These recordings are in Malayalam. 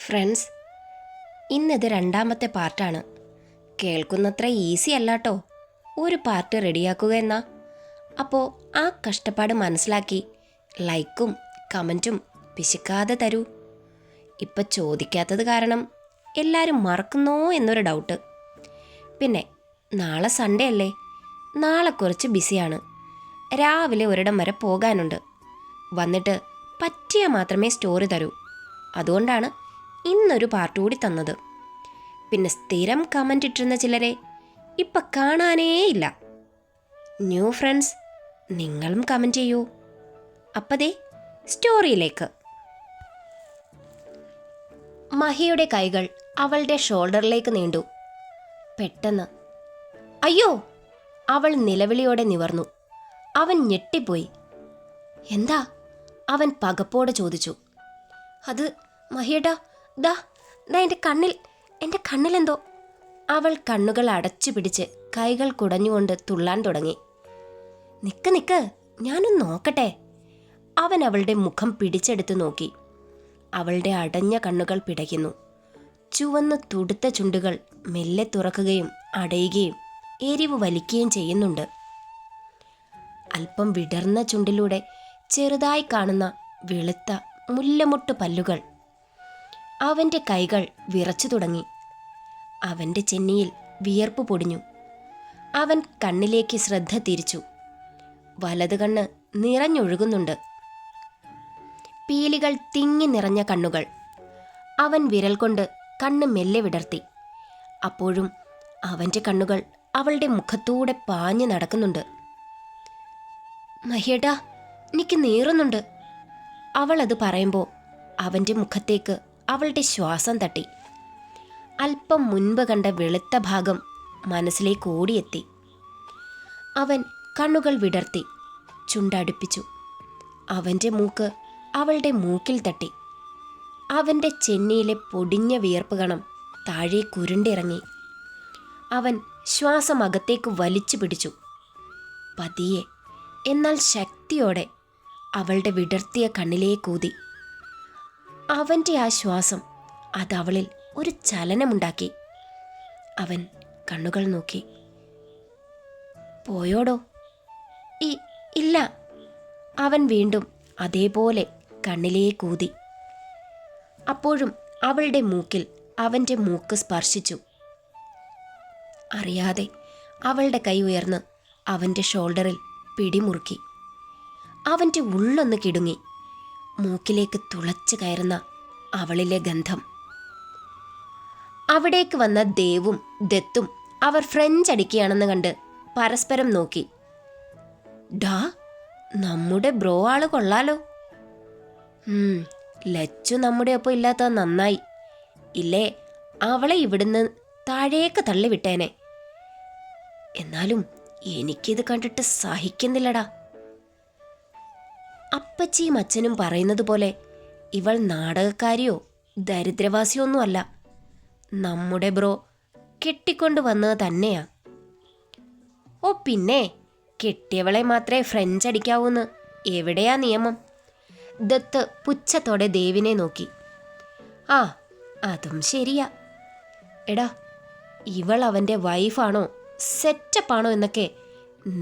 ഫ്രണ്ട്സ്, ഇന്നിത് രണ്ടാമത്തെ പാർട്ടാണ്. കേൾക്കുന്നത്ര ഈസി അല്ലാട്ടോ ഒരു പാർട്ട് റെഡിയാക്കുക എന്നാ. അപ്പോൾ ആ കഷ്ടപ്പാട് മനസ്സിലാക്കി ലൈക്കും കമൻറ്റും പിശുക്കാതെ തരൂ. ഇപ്പം ചോദിക്കാത്തത് കാരണം എല്ലാവരും മറക്കുന്നോ എന്നൊരു ഡൗട്ട്. പിന്നെ നാളെ സൺഡേ അല്ലേ, നാളെ കുറച്ച് ബിസിയാണ്. രാവിലെ ഒരിടം വരെ പോകാനുണ്ട്. വന്നിട്ട് പറ്റിയാൽ മാത്രമേ സ്റ്റോറി തരൂ. അതുകൊണ്ടാണ് ഇന്നൊരു പാർട്ട് കൂടി തന്നത്. പിന്നെ സ്ഥിരം കമൻ്റ് ഇട്ടിരുന്ന ചിലരെ ഇപ്പം കാണാനേ ഇല്ല. ന്യൂ ഫ്രണ്ട്സ്, നിങ്ങളും കമൻറ്റ് ചെയ്യൂ. അപ്പതേ സ്റ്റോറിയിലേക്ക്. മഹിയുടെ കൈകൾ അവളുടെ ഷോൾഡറിലേക്ക് നീണ്ടു. പെട്ടെന്ന് അയ്യോ! അവൾ നിലവിളിയോടെ നിവർന്നു. അവൻ ഞെട്ടിപ്പോയി. എന്താ? അവൻ പകപ്പോടെ ചോദിച്ചു. അത് മഹിയേട്ടാ, ദാ എൻ്റെ കണ്ണിലെന്തോ. അവൾ കണ്ണുകൾ അടച്ചു പിടിച്ച് കൈകൾ കുടഞ്ഞുകൊണ്ട് തുള്ളാൻ തുടങ്ങി. നിക്ക്, ഞാനൊന്ന് നോക്കട്ടെ. അവൻ അവളുടെ മുഖം പിടിച്ചെടുത്ത് നോക്കി. അവളുടെ അടഞ്ഞ കണ്ണുകൾ പിടയ്ക്കുന്നു. ചുവന്ന് തുടുത്ത ചുണ്ടുകൾ മെല്ലെ തുറക്കുകയും അടയുകയും എരിവ് വലിക്കുകയും ചെയ്യുന്നുണ്ട്. അല്പം വിടർന്ന ചുണ്ടിലൂടെ ചെറുതായി കാണുന്ന വെളുത്ത മുല്ലമുട്ട് പല്ലുകൾ. അവൻ്റെ കൈകൾ വിറച്ചു തുടങ്ങി. അവൻ്റെ ചെന്നിയിൽ വിയർപ്പ് പൊടിഞ്ഞു. അവൻ കണ്ണിലേക്ക് ശ്രദ്ധ തിരിച്ചു. വലത് കണ്ണ് നിറഞ്ഞൊഴുകുന്നുണ്ട്. പീലികൾ തിങ്ങി നിറഞ്ഞ കണ്ണുകൾ. അവൻ വിരൽ കൊണ്ട് കണ്ണ് മെല്ലെ വിടർത്തി. അപ്പോഴും അവൻ്റെ കണ്ണുകൾ അവളുടെ മുഖത്തൂടെ പാഞ്ഞു നടക്കുന്നുണ്ട്. മഹിയേട്ടാ, എനിക്ക് നീറുന്നുണ്ട്. അവൾ അത് പറയുമ്പോൾ അവൻ്റെ മുഖത്തേക്ക് അവളുടെ ശ്വാസം തട്ടി. അല്പം മുൻപ് കണ്ട വെളുത്ത ഭാഗം മനസ്സിലേക്ക് ഓടിയെത്തി. അവൻ കണ്ണുകൾ വിടർത്തി ചുണ്ടടുപ്പിച്ചു. അവൻ്റെ മൂക്ക് അവളുടെ മൂക്കിൽ തട്ടി. അവൻ്റെ ചെന്നിയിലെ പൊടിഞ്ഞ വിയർപ്പ് കണം താഴെ കുരുണ്ടിറങ്ങി. അവൻ ശ്വാസം അകത്തേക്ക് വലിച്ചു പിടിച്ചു. പതിയെ എന്നാൽ ശക്തിയോടെ അവളുടെ വിടർത്തിയ കണ്ണിലേക്കൂതി. അവൻ്റെ ആ ശ്വാസം അതവളിൽ ഒരു ചലനമുണ്ടാക്കി. അവൻ കണ്ണുകൾ നോക്കി. പോയോടോ? ഇല്ല. അവൻ വീണ്ടും അതേപോലെ കണ്ണിലേക്കൂതി. അപ്പോഴും അവളുടെ മൂക്കിൽ അവൻ്റെ മൂക്ക് സ്പർശിച്ചു. അറിയാതെ അവളുടെ കൈ ഉയർന്ന് അവൻ്റെ ഷോൾഡറിൽ പിടിമുറുക്കി. അവൻ്റെ ഉള്ളൊന്ന് കിടുങ്ങി. മൂക്കിലേക്ക് തുളച്ചു കയറുന്ന അവളിലെ ഗന്ധം. അവിടേക്ക് വന്ന ദേവും ദത്തും അവർ ഫ്രഞ്ച് അടിക്കുകയാണെന്ന് കണ്ട് പരസ്പരം നോക്കി. ഡാ, നമ്മുടെ ബ്രോ ആള് കൊള്ളാലോ. ലച്ചു നമ്മുടെ ഒപ്പം ഇല്ലാത്തത് നന്നായി. ഇല്ലേ അവളെ ഇവിടുന്ന് താഴേക്ക് തള്ളിവിട്ടേനെ. എന്നാലും എനിക്കിത് കണ്ടിട്ട് സഹിക്കുന്നില്ലടാ. അപ്പച്ചിയും അച്ഛനും പറയുന്നത് പോലെ ഇവൾ നാടകക്കാരിയോ ദരിദ്രവാസിയോ ഒന്നുമല്ല. നമ്മുടെ ബ്രോ കെട്ടിക്കൊണ്ട് വന്നത് തന്നെയാ. ഓ പിന്നെ, കെട്ടിയവളെ മാത്രമേ ഫ്രഞ്ച് അടിക്കാവൂന്ന് എവിടെയാ നിയമം? ദത്ത് പുച്ഛത്തോടെ ദേവിനെ നോക്കി. ആ, അതും ശരിയാ. എടാ, ഇവൾ അവൻ്റെ വൈഫാണോ സെറ്റപ്പാണോ എന്നൊക്കെ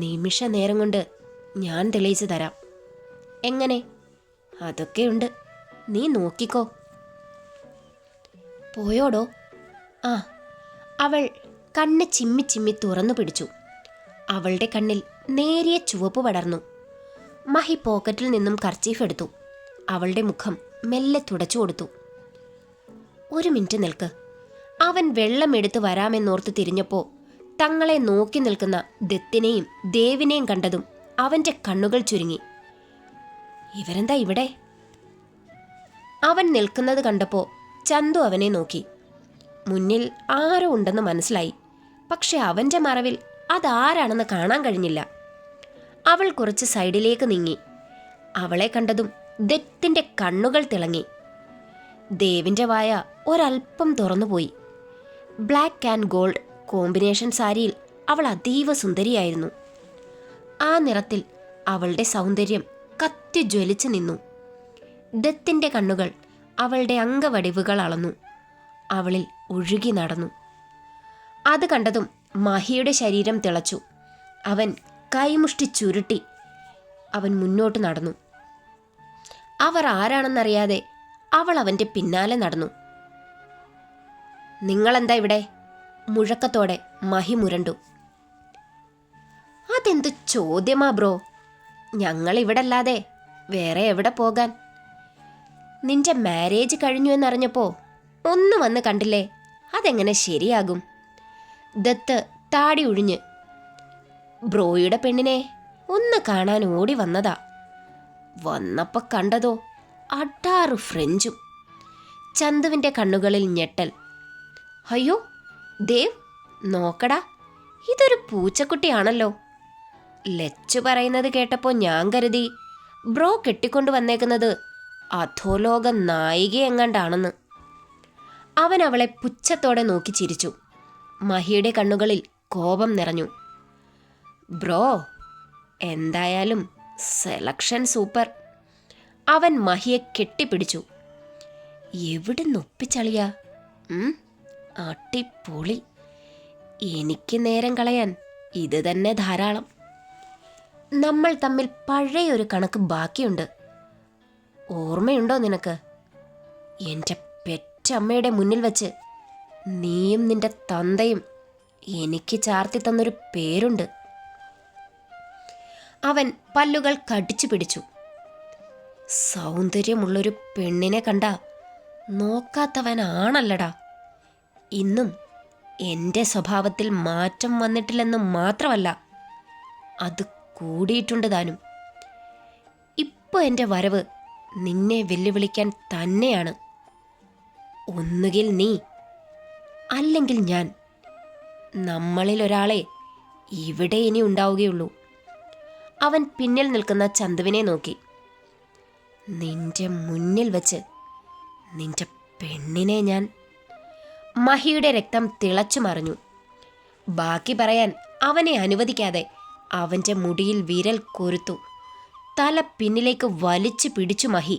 നിമിഷ നേരം കൊണ്ട് ഞാൻ തെളിയിച്ചു തരാം. എങ്ങനെ? അതൊക്കെയുണ്ട്, നീ നോക്കിക്കോ. പോയോടോ? ആ. അവൾ കണ്ണ് ചിമ്മി ചിമ്മി തുറന്നു പിടിച്ചു. അവളുടെ കണ്ണിൽ നേരിയ ചുവപ്പ് പടർന്നു. മഹി പോക്കറ്റിൽ നിന്നും കർച്ചീഫ് എടുത്തു. അവളുടെ മുഖം മെല്ലെ തുടച്ചു കൊടുത്തു. ഒരു മിനിറ്റ് നിൽക്ക്. അവൻ വെള്ളം എടുത്ത് വരാമെന്നോർത്ത് തിരിഞ്ഞപ്പോൾ തങ്ങളെ നോക്കി നിൽക്കുന്ന ദത്തിനെയും ദേവിനെയും കണ്ടതും അവൻ്റെ കണ്ണുകൾ ചുരുങ്ങി. ഇവരെന്താ ഇവിടെ? അവൻ നിൽക്കുന്നത് കണ്ടപ്പോൾ ചന്തു അവനെ നോക്കി. മുന്നിൽ ആരോ ഉണ്ടെന്ന് മനസ്സിലായി. പക്ഷെ അവൻ്റെ മറവിൽ അതാരാണെന്ന് കാണാൻ കഴിഞ്ഞില്ല. അവൾ കുറച്ച് സൈഡിലേക്ക് നീങ്ങി. അവളെ കണ്ടതും ദത്തിൻ്റെ കണ്ണുകൾ തിളങ്ങി. ദേവിൻ്റെ വായ ഒരൽപ്പം തുറന്നുപോയി. ബ്ലാക്ക് ആൻഡ് ഗോൾഡ് കോമ്പിനേഷൻ സാരിയിൽ അവൾ അതീവ സുന്ദരിയായിരുന്നു. ആ നിറത്തിൽ അവളുടെ സൗന്ദര്യം കത്തി ജ്വലിച്ചു നിന്നു. ദത്തിൻ്റെ കണ്ണുകൾ അവളുടെ അംഗവടിവുകൾ അളന്നു. അവളിൽ ഒഴുകി നടന്നു. അത് കണ്ടതും മഹിയുടെ ശരീരം തിളച്ചു. അവൻ കൈമുഷ്ടി ചുരുട്ടി അവൻ മുന്നോട്ട് നടന്നു. അവർ ആരാണെന്നറിയാതെ അവൾ അവൻ്റെ പിന്നാലെ നടന്നു. നിങ്ങളെന്താ ഇവിടെ? മുഴക്കത്തോടെ മഹി മുരണ്ടു. അതെന്തു ചോദ്യമാ ബ്രോ? ഞങ്ങളിവിടല്ലാതെ വേറെ എവിടെ പോകാൻ? നിന്റെ മാരേജ് കഴിഞ്ഞു എന്നറിഞ്ഞപ്പോ ഒന്ന് വന്ന് കണ്ടില്ലേ? അതെങ്ങനെ ശരിയാകും? ദത്ത് താടി ഒഴിഞ്ഞ് ബ്രോയുടെ പെണ്ണിനെ ഒന്ന് കാണാൻ ഓടി വന്നതാ. വന്നപ്പോ കണ്ടതോ അടാറ് ഫ്രഞ്ചും. ചന്തുവിൻ്റെ കണ്ണുകളിൽ ഞെട്ടൽ. അയ്യോ ദേവ്, നോക്കടാ, ഇതൊരു പൂച്ചക്കുട്ടിയാണല്ലോ. ലച്ചു പറയുന്നത് കേട്ടപ്പോൾ ഞാൻ കരുതി ബ്രോ കെട്ടിക്കൊണ്ടു വന്നേക്കുന്നത് അധോലോക നായികയെങ്ങാണ്ടാണെന്ന്. അവൻ അവളെ പുച്ഛത്തോടെ നോക്കി ചിരിച്ചു. മഹിയുടെ കണ്ണുകളിൽ കോപം നിറഞ്ഞു. ബ്രോ, എന്തായാലും സെലക്ഷൻ സൂപ്പർ. അവൻ മഹിയെ കെട്ടിപ്പിടിച്ചു. എവിടുന്നൊപ്പിച്ചളിയാ? അട്ടിപ്പൊളി. എനിക്ക് നേരം കളയാൻ ഇത് തന്നെ ധാരാളം. നമ്മൾ തമ്മിൽ പഴയൊരു കണക്ക് ബാക്കിയുണ്ട്. ഓർമ്മയുണ്ടോ നിനക്ക്? എൻ്റെ പെറ്റമ്മയുടെ മുന്നിൽ വച്ച് നീയും നിന്റെ തന്തയും എനിക്ക് ചാർത്തി തന്നൊരു പേരുണ്ട്. അവൻ പല്ലുകൾ കടിച്ചു പിടിച്ചു. സൗന്ദര്യമുള്ളൊരു പെണ്ണിനെ കണ്ട നോക്കാത്തവനാണല്ലടാ. ഇന്നും എൻ്റെ സ്വഭാവത്തിൽ മാറ്റം വന്നിട്ടില്ലെന്ന് മാത്രമല്ല, അത് കൂടിയിട്ടുണ്ട് താനും. ഇപ്പോൾ എൻ്റെ വരവ് നിന്നെ വെല്ലുവിളിക്കാൻ തന്നെയാണ്. ഒന്നുകിൽ നീ, അല്ലെങ്കിൽ ഞാൻ. നമ്മളിൽ ഒരാളെ ഇവിടെ ഇനി ഉണ്ടാവുകയുള്ളൂ. അവൻ പിന്നിൽ നിൽക്കുന്ന ചന്തുവിനെ നോക്കി. നിന്റെ മുന്നിൽ വച്ച് നിന്റെ പെണ്ണിനെ ഞാൻ. മഹിയുടെ രക്തം തിളച്ചു മറിഞ്ഞു. ബാക്കി പറയാൻ അവനെ അനുവദിക്കാതെ അവൻ്റെ മുടിയിൽ വിരൽ കൊരുത്തു. തല പിന്നിലേക്ക് വലിച്ചു പിടിച്ചു മഹി.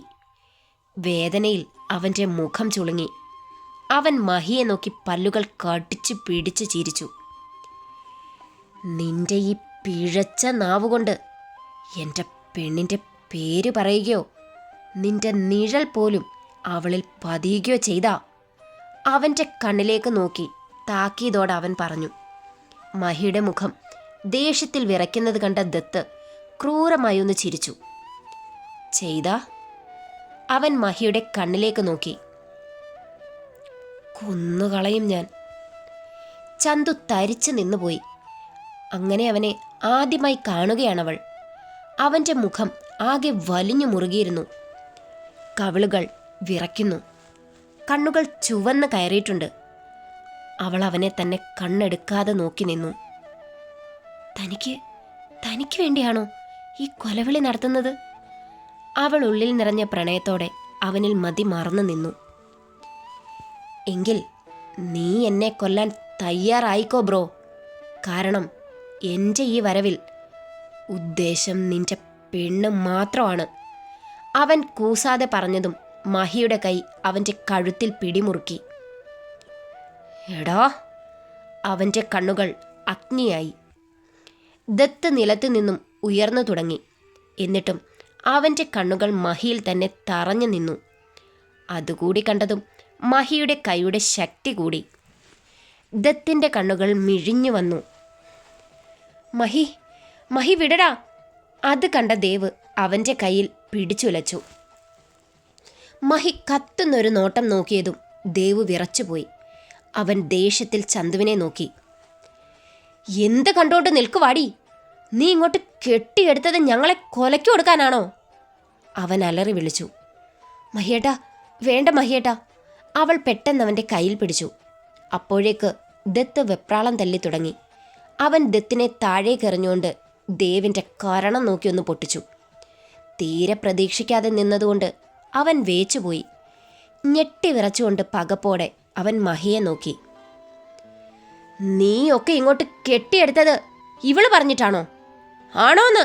വേദനയിൽ അവൻ്റെ മുഖം ചുളുങ്ങി. അവൻ മഹിയെ നോക്കി പല്ലുകൾ കടിച്ചു പിടിച്ചു ചിരിച്ചു. നിന്റെ ഈ പിഴച്ച നാവുകൊണ്ട് എൻ്റെ പെണ്ണിൻ്റെ പേര് പറയുകയോ നിന്റെ നിഴൽ പോലും അവളിൽ പതിയുകയോ ചെയ്താ? അവൻ്റെ കണ്ണിലേക്ക് നോക്കി താക്കീതോടെ അവൻ പറഞ്ഞു. മഹിയുടെ മുഖം ദേഷ്യത്തിൽ വിറയ്ക്കുന്നത് കണ്ട ദത്ത് ക്രൂരമായി ഒന്ന് ചിരിച്ചു. ചെയ്താ? അവൻ മഹിയുടെ കണ്ണിലേക്ക് നോക്കി. കൊന്നുകളയും ഞാൻ. ചന്തു തരിച്ചു നിന്നുപോയി. അങ്ങനെ അവനെ ആദ്യമായി കാണുകയാണവൾ. അവൻ്റെ മുഖം ആകെ വലിഞ്ഞു മുറുകിയിരുന്നു. കവിളുകൾ വിറയ്ക്കുന്നു. കണ്ണുകൾ ചുവന്ന് കയറിയിട്ടുണ്ട്. അവൾ അവനെ തന്നെ കണ്ണെടുക്കാതെ നോക്കി നിന്നു. തനിക്ക് വേണ്ടിയാണോ ഈ കൊലവിളി നടത്തുന്നത്? അവൾ ഉള്ളിൽ നിറഞ്ഞ പ്രണയത്തോടെ അവനിൽ മതി മറന്നു നിന്നു. എങ്കിൽ നീ എന്നെ കൊല്ലാൻ തയ്യാറായിക്കോ ബ്രോ. കാരണം എൻ്റെ ഈ വരവിൽ ഉദ്ദേശം നിന്റെ പെണ്ണ് മാത്രമാണ്. അവൻ കൂസാതെ പറഞ്ഞതും മഹിയുടെ കൈ അവൻ്റെ കഴുത്തിൽ പിടിമുറുക്കി. എടാ! അവൻ്റെ കണ്ണുകൾ അഗ്നിയായി. ദത്ത് നിലത്തു നിന്നും ഉയർന്നു തുടങ്ങി. എന്നിട്ടും അവൻ്റെ കണ്ണുകൾ മഹിയിൽ തന്നെ തറഞ്ഞു നിന്നു. അതുകൂടി കണ്ടതും മഹിയുടെ കൈയുടെ ശക്തി കൂടി. ദത്തിൻ്റെ കണ്ണുകൾ മിഴിഞ്ഞു വന്നു. മഹി വിടടാ! അത് കണ്ട ദേവ് അവൻ്റെ കയ്യിൽ പിടിച്ചുലച്ചു. മഹി കത്തുന്നൊരു നോട്ടം നോക്കിയതും ദേവ് വിറച്ചുപോയി. അവൻ ദേഷ്യത്തിൽ ചന്തുവിനെ നോക്കി. എന്ത് കണ്ടോണ്ട് നിൽക്കുവാടി? നീ ഇങ്ങോട്ട് കെട്ടിയെടുത്തത് ഞങ്ങളെ കൊലയ്ക്ക് കൊടുക്കാനാണോ? അവൻ അലറി വിളിച്ചു. മഹിയേട്ടാ, വേണ്ട മഹിയേട്ടാ. അവൾ പെട്ടെന്ന് അവൻ്റെ കയ്യിൽ പിടിച്ചു. അപ്പോഴേക്ക് ദത്ത് വെപ്രാളം തല്ലി തുടങ്ങി. അവൻ ദത്തിനെ താഴേക്കെറിഞ്ഞുകൊണ്ട് ദേവിൻ്റെ കരണം നോക്കിയൊന്ന് പൊട്ടിച്ചു. തീരെ പ്രതീക്ഷിക്കാതെ നിന്നതുകൊണ്ട് അവൻ വേച്ചുപോയി. ഞെട്ടി വിറച്ചുകൊണ്ട് പകപ്പോടെ അവൻ മഹിയെ നോക്കി. നീയൊക്കെ ഇങ്ങോട്ട് കെട്ടിയെടുത്തത് ഇവള് പറഞ്ഞിട്ടാണോ? ആണോന്ന്?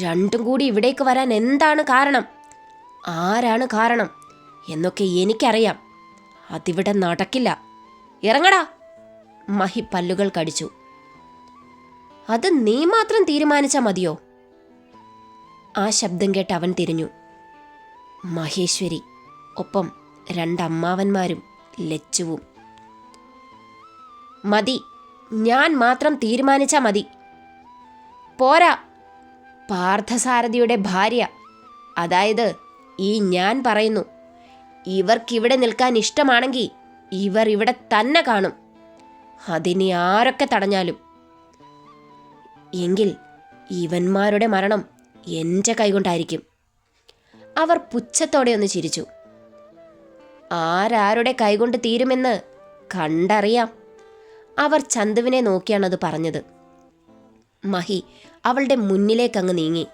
രണ്ടും കൂടി ഇവിടേക്ക് വരാൻ എന്താണ് കാരണം? ആരാണ് കാരണം? എന്നൊക്കെ എനിക്കറിയാം. അതിവിടെ നടക്കില്ല. ഇറങ്ങടാ. മഹി പല്ലുകൾ കടിച്ചു. അത് നീ മാത്രം തീരുമാനിച്ചാൽ മതിയോ? ആ ശബ്ദം കേട്ട് അവൻ തിരിഞ്ഞു. മഹേശ്വരി, ഒപ്പം രണ്ടമ്മാവന്മാരും ലച്ചുവും. മതി, ഞാൻ മാത്രം തീരുമാനിച്ചാൽ മതി. പോരാ, പാർത്ഥസാരഥിയുടെ ഭാര്യ, അതായത് ഈ ഞാൻ പറയുന്നു. ഇവർക്കിവിടെ നിൽക്കാൻ ഇഷ്ടമാണെങ്കിൽ ഇവർ ഇവിടെ തന്നെ കാണും. അതിനി ആരൊക്കെ തടഞ്ഞാലും. എങ്കിൽ ഇവന്മാരുടെ മരണം എൻ്റെ കൈകൊണ്ടായിരിക്കും. അവർ പുച്ഛത്തോടെ ഒന്ന് ചിരിച്ചു. ആരാരുടെ കൈകൊണ്ട് തീരുമെന്ന് കണ്ടറിയാം. അവർ ചന്തുവിനെ നോക്കിയാണത് പറഞ്ഞത്. മഹി അവളുടെ മുന്നിലേക്കങ്ങ് നീങ്ങി.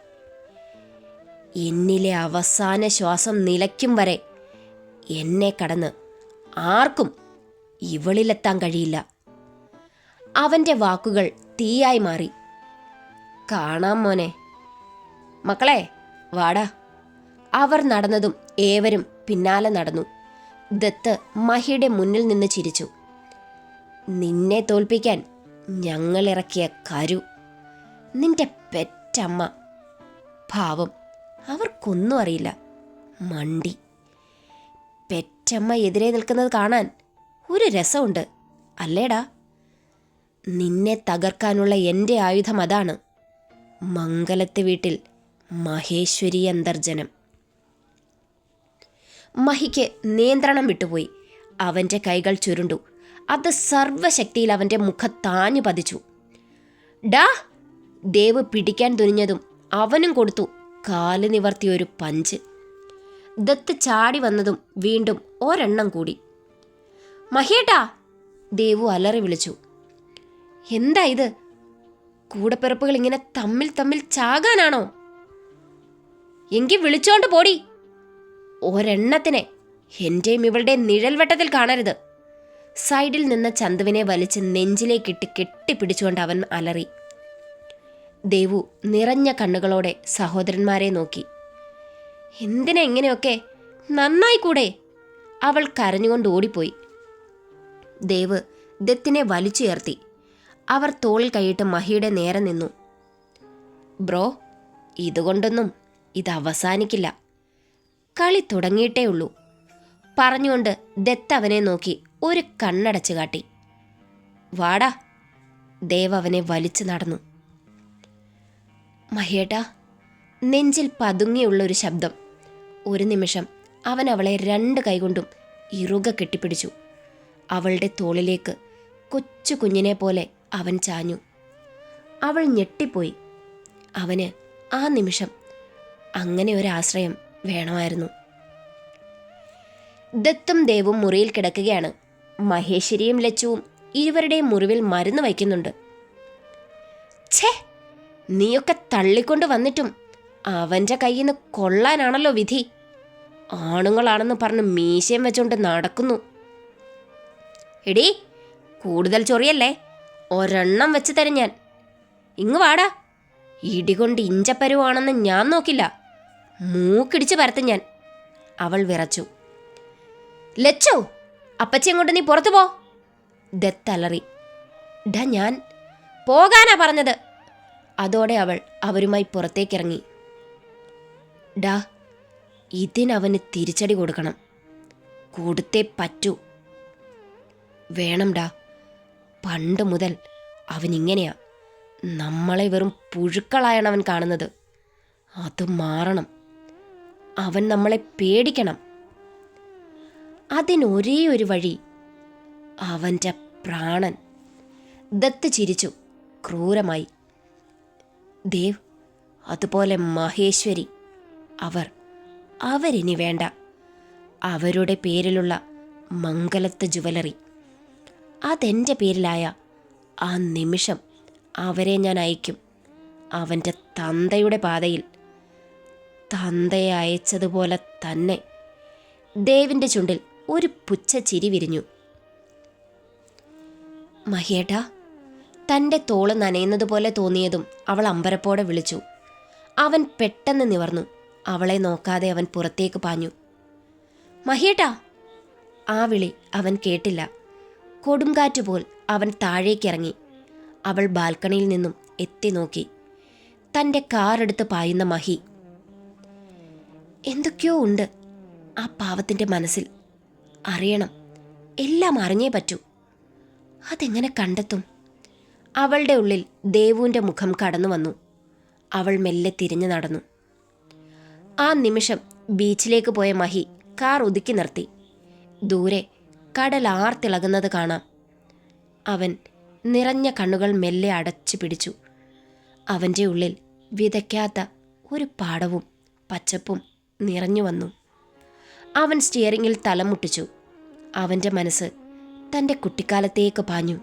എന്നിലെ അവസാന ശ്വാസം നിലയ്ക്കും വരെ എന്നെ കടന്ന് ആർക്കും ഇവളിലെത്താൻ കഴിയില്ല. അവൻ്റെ വാക്കുകൾ തീയായി മാറി. കാണാം മോനെ. മക്കളെ വാടാ. അവർ നടന്നതും ഏവരും പിന്നാലെ നടന്നു. ദത്ത് മഹിയുടെ മുന്നിൽ നിന്ന് ചിരിച്ചു. നിന്നെ തോൽപ്പിക്കാൻ ഞങ്ങളിറക്കിയ കരു, നിന്റെ പെറ്റമ്മ. പാവം, അവർക്കൊന്നും അറിയില്ല. മണ്ടി. പെറ്റമ്മ എതിരെ നിൽക്കുന്നത് കാണാൻ ഒരു രസമുണ്ട് അല്ലേടാ? നിന്നെ തകർക്കാനുള്ള എൻ്റെ ആയുധം അതാണ്. മംഗലത്തെ വീട്ടിൽ മഹേശ്വരി അന്തർജനം. മഹിക്ക് നിയന്ത്രണം വിട്ടുപോയി. അവൻ്റെ കൈകൾ ചുരുണ്ടു. അത് സർവശക്തിയിൽ അവൻ്റെ മുഖത്താഞ്ഞു പതിച്ചു. ഡാ! ദേവ് പിടിക്കാൻ തുനിഞ്ഞതും അവനും കൊടുത്തു കാല് നിവർത്തിയൊരു പഞ്ച്. ദത്ത് ചാടി വന്നതും വീണ്ടും ഒരെണ്ണം കൂടി. മഹിയേട്ടാ! ദേവു അലറി വിളിച്ചു. എന്താ ഇത്? കൂടപ്പിറപ്പുകൾ ഇങ്ങനെ തമ്മിൽ തമ്മിൽ ചാകാനാണോ? എങ്കിൽ വിളിച്ചോണ്ട് പോടി. ഒരെണ്ണത്തിനെ എൻ്റെയും ഇവളുടെ നിഴൽവട്ടത്തിൽ കാണരുത്. സൈഡിൽ നിന്ന ചന്തുവിനെ വലിച്ച് നെഞ്ചിലേക്കിട്ട് കെട്ടിപ്പിടിച്ചുകൊണ്ട് അവൻ അലറി. ദേവു നിറഞ്ഞ കണ്ണുകളോടെ സഹോദരന്മാരെ നോക്കി. എന്തിനാ ഇങ്ങനെയൊക്കെ? നന്നായി കൂടെ? അവൾ കരഞ്ഞുകൊണ്ട് ഓടിപ്പോയി. ദേവ് ദത്തിനെ വലിച്ചുയർത്തി. അവർ തോളിൽ കൈയിട്ട് മഹിയുടെ നേരെ നിന്നു. ബ്രോ, ഇതുകൊണ്ടൊന്നും ഇത് അവസാനിക്കില്ല. കളി തുടങ്ങിയിട്ടേ ഉള്ളൂ പറഞ്ഞുകൊണ്ട് ദത്ത് അവനെ നോക്കി ഒരു കണ്ണടച്ചു കാട്ടി. വാടാ. ദേവ് അവനെ വലിച്ചു നടന്നു. മഹിയേട്ടാ! നെഞ്ചിൽ പതുങ്ങിയുള്ളൊരു ശബ്ദം. ഒരു നിമിഷം അവൻ അവളെ രണ്ട് കൈകൊണ്ടും ഇറുക കെട്ടിപ്പിടിച്ചു. അവളുടെ തോളിലേക്ക് കൊച്ചു കുഞ്ഞിനെ പോലെ അവൻ ചാഞ്ഞു. അവൾ ഞെട്ടിപ്പോയി. അവന് ആ നിമിഷം അങ്ങനെ ഒരാശ്രയം വേണമായിരുന്നു. ദത്തും ദേവും മുറിയിൽ കിടക്കുകയാണ്. മഹേശ്വരിയും ലച്ചുവും ഇരുവരുടെയും മുറിവിൽ മരുന്ന് വയ്ക്കുന്നുണ്ട്. ഛേ, നീയൊക്കെ തള്ളിക്കൊണ്ട് വന്നിട്ടും അവൻ്റെ കയ്യിൽ നിന്ന് കൊള്ളാനാണല്ലോ വിധി. ആണുങ്ങളാണെന്ന് പറഞ്ഞ് മീശയും വെച്ചോണ്ട് നടക്കുന്നു. എടീ, കൂടുതൽ ചൊറിയല്ലേ, ഒരെണ്ണം വെച്ച് തരും ഞാൻ. ഇങ്ങ് വാടാ. ഇടികൊണ്ട് ഇഞ്ചപ്പരുവാണെന്ന് ഞാൻ നോക്കില്ല, മൂക്കിടിച്ച് പരത്തും ഞാൻ. അവൾ വിറച്ചു. ലച്ചോ, അപ്പച്ചി അങ്ങോട്ട് നീ പുറത്തു പോ. ദത്തലറി. ഡാ, ഞാൻ പോകാനാ പറഞ്ഞത്. അതോടെ അവൾ അവരുമായി പുറത്തേക്കിറങ്ങി. ഡാ, ഇതിനവന് തിരിച്ചടി കൊടുക്കണം. കൊടുത്തേ പറ്റൂ. വേണം ഡാ. പണ്ട് മുതൽ അവനിങ്ങനെയാ. നമ്മളെ വെറും പുഴുക്കളായാണ് അവൻ കാണുന്നത്. അത് മാറണം. അവൻ നമ്മളെ പേടിക്കണം. അതിനൊരേ ഒരു വഴി, അവൻ്റെ പ്രാണൻ. ദത്ത് ചിരിച്ചു ക്രൂരമായി. ദേവ്, അതുപോലെ മഹേശ്വരി, അവരിനി വേണ്ട. അവരുടെ പേരിലുള്ള മംഗലത്ത് ജുവലറി, അതെൻ്റെ പേരിലായ ആ നിമിഷം അവരെ ഞാൻ അയക്കും അവൻ്റെ തന്തയുടെ പാതയിൽ. തന്തയെ അയച്ചതുപോലെ തന്നെ. ദേവിൻ്റെ ചുണ്ടിൽ ഒരു പുച്ഛച്ചിരി വിരിഞ്ഞു. മഹിയേട്ടാ! തൻ്റെ തോള് നനയുന്നത് പോലെ തോന്നിയതും അവൾ അമ്പരപ്പോടെ വിളിച്ചു. അവൻ പെട്ടെന്ന് നിവർന്നു. അവളെ നോക്കാതെ അവൻ പുറത്തേക്ക് പാഞ്ഞു. മഹിയേട്ടാ! ആ വിളി അവൻ കേട്ടില്ല. കൊടുങ്കാറ്റുപോൽ അവൻ താഴേക്കിറങ്ങി. അവൾ ബാൽക്കണിയിൽ നിന്നും എത്തി നോക്കി. തൻ്റെ കാറെടുത്ത് പായുന്ന മഹി. എന്തൊക്കെയോ ഉണ്ട് ആ പാവത്തിൻ്റെ മനസ്സിൽ. അറിയണം, എല്ലാം അറിഞ്ഞേ പറ്റൂ. അതെങ്ങനെ കണ്ടെത്തും? അവളുടെ ഉള്ളിൽ ദേവുവിൻ്റെ മുഖം കടന്നു വന്നു. അവൾ മെല്ലെ തിരിഞ്ഞു നടന്നു. ആ നിമിഷം ബീച്ചിലേക്ക് പോയ മഹി കാർ ഒതുക്കി നിർത്തി. ദൂരെ കടൽ ആർത്തിളകുന്നത് കാണാം. അവൻ നിറഞ്ഞ കണ്ണുകൾ മെല്ലെ അടച്ചു പിടിച്ചു. അവൻ്റെ ഉള്ളിൽ വിതയ്ക്കാത്ത ഒരു പാടവും പച്ചപ്പും നിറഞ്ഞു വന്നു. അവൻ സ്റ്റിയറിങ്ങിൽ തലമുട്ടിച്ചു. അവൻ്റെ മനസ്സ് തൻ്റെ കുട്ടിക്കാലത്തേക്ക് പാഞ്ഞു.